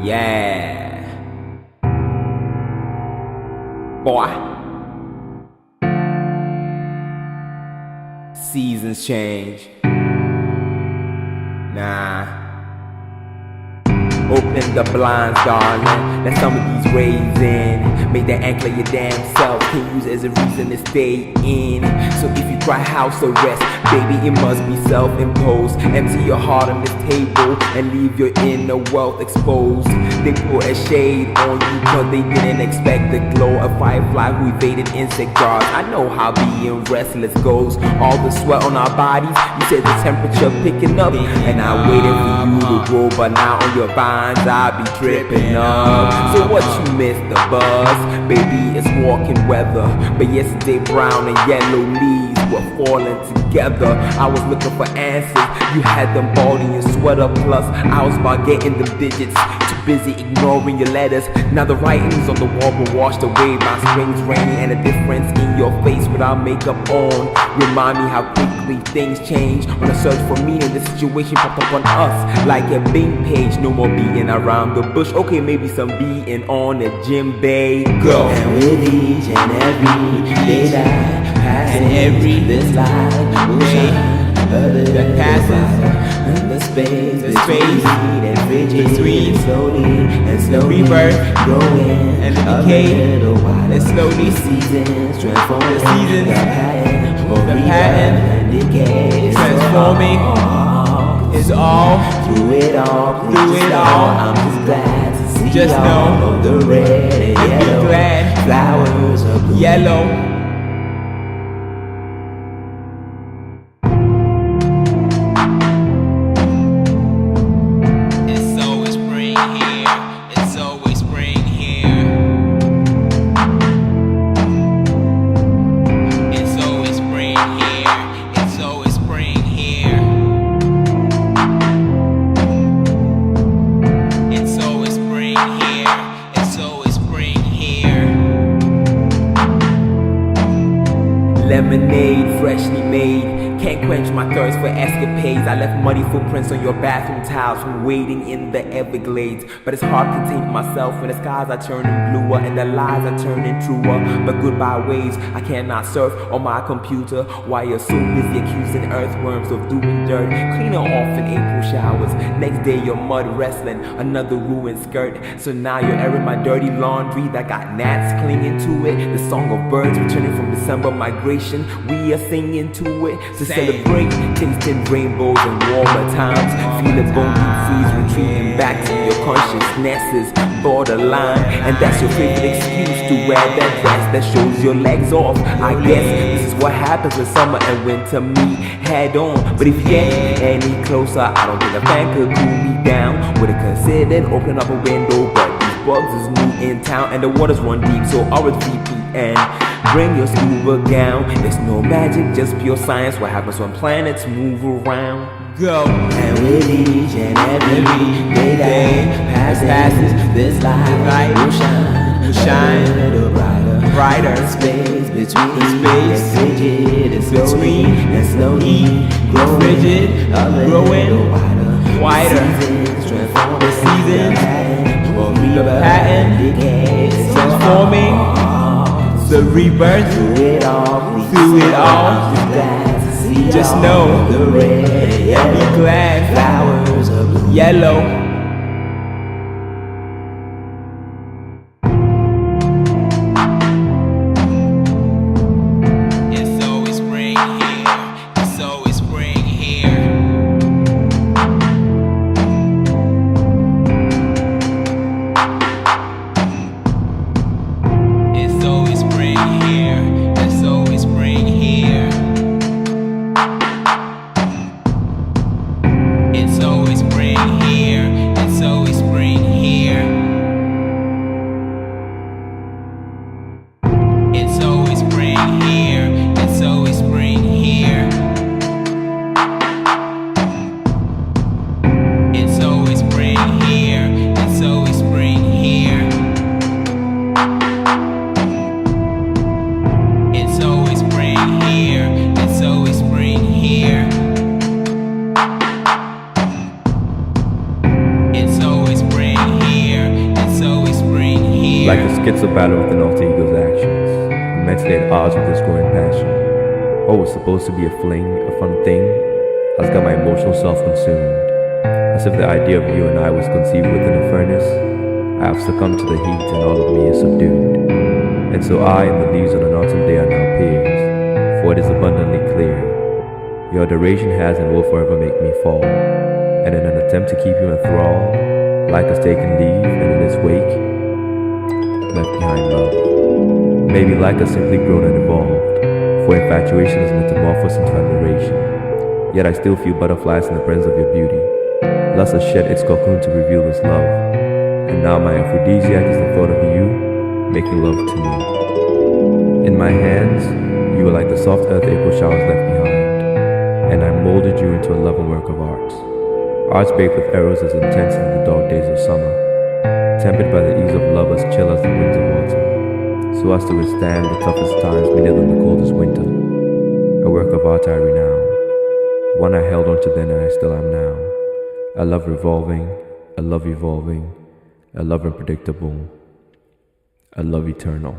Yeah. Boy. Seasons change. Nah. Open the blinds, darling. Let some of these rays in. Make that anchor your damn self. Can use it as a reason to stay in. So if you cry house arrest, baby, it must be self-imposed. Empty your heart on this table and leave your inner wealth exposed. They put a shade on you cause they didn't expect the glow. A firefly who evaded insect jars. I know how being restless goes. All the sweat on our bodies. You said the temperature picking up, and I waited for you to grow, but now on your vine I be dripping up. So what you missed the buzz? Baby, it's walking weather. But yesterday brown and yellow leaves were falling together. I was looking for answers. You had them bald in your sweater. Plus I was about getting them digits. Too busy ignoring your letters. Now the writings on the wall were washed away by spring's rain, and the difference in your face without makeup on remind me how quickly things change. On a search for meaning, the situation popped up on us like a Bing page. No more being around the bush. Okay, maybe some being on the gym bay. Go. And with each and every day that passes, and every this life will shine further that passes. And the space between and frigid, slowly rebirth, growing and the decay, and slowly seasons transforming. The seasons, the pattern, and decay, transforming is all. Through it all, I'm just glad to see just all know of the red and yellow glad flowers are blooming. Yellow. Lemonade, freshly made. Can't quench my thirst for escapades. I left muddy footprints on your bathroom tiles from waiting in the Everglades. But it's hard containing myself when the skies are turning bluer and the lies are turning truer. But goodbye waves, I cannot surf on my computer while you're so busy accusing earthworms of doing dirt. Cleaning off in April showers. Next day you're mud wrestling another ruined skirt. So now you're airing my dirty laundry that got gnats clinging to it. The song of birds returning from December migration, we are singing to it. To celebrate tasting rainbows and warmer times, feeling bone freeze, retreating back to your consciousness's borderline. And that's your favorite excuse to wear that dress that shows your legs off. I guess this is what happens when summer and winter meet head on. But if you get any closer, I don't think a fan could cool me down. Would've considered opening up a window, but these bugs is new in town and the waters run deep, so RSVPN. Bring your scuba gown. There's no magic, just pure science. What happens when planets move around? Go. And with each and every day that passes, this light will shine a little brighter. Space between and frigid and slowly growing wider. The seasons, the pattern, decay, transforming. The rebirth, through it all, just know the red and and be glad flowers are blooming. Yellow. It's always spring here. It's always spring here. It's always spring here. It's always spring here. It's always spring here. schizo-battle with an alter ego's actions. I'm mentally at odds with this growing passion. What was supposed to be a fling, a fun thing, has got my emotional self consumed. As if the idea of you and I was conceived within a furnace, I have succumbed to the heat and all of me is subdued. And so I and the leaves on an autumn day are now peers, for it is abundantly clear. Your adoration has and will forever make me fall, and in an attempt to keep you enthralled, life has taken leave and in its wake, left behind love. Maybe like has simply grown and evolved, for infatuation is metamorphosed into admiration. Yet I still feel butterflies in the presence of your beauty. Lust has shed its cocoon to reveal its love, and now my aphrodisiac is the thought of you making love to me. In my hands, you were like the soft earth April showers left behind, and I molded you into a loving work of art. Arts baked with arrows as intense as the dog days of summer, tempered by the ease of love as chill as the winds of autumn, so as to withstand the toughest times meaner than the coldest winter. A work of art I renown, one I held on to then and I still am now. A love revolving, a love evolving, a love unpredictable, a love eternal.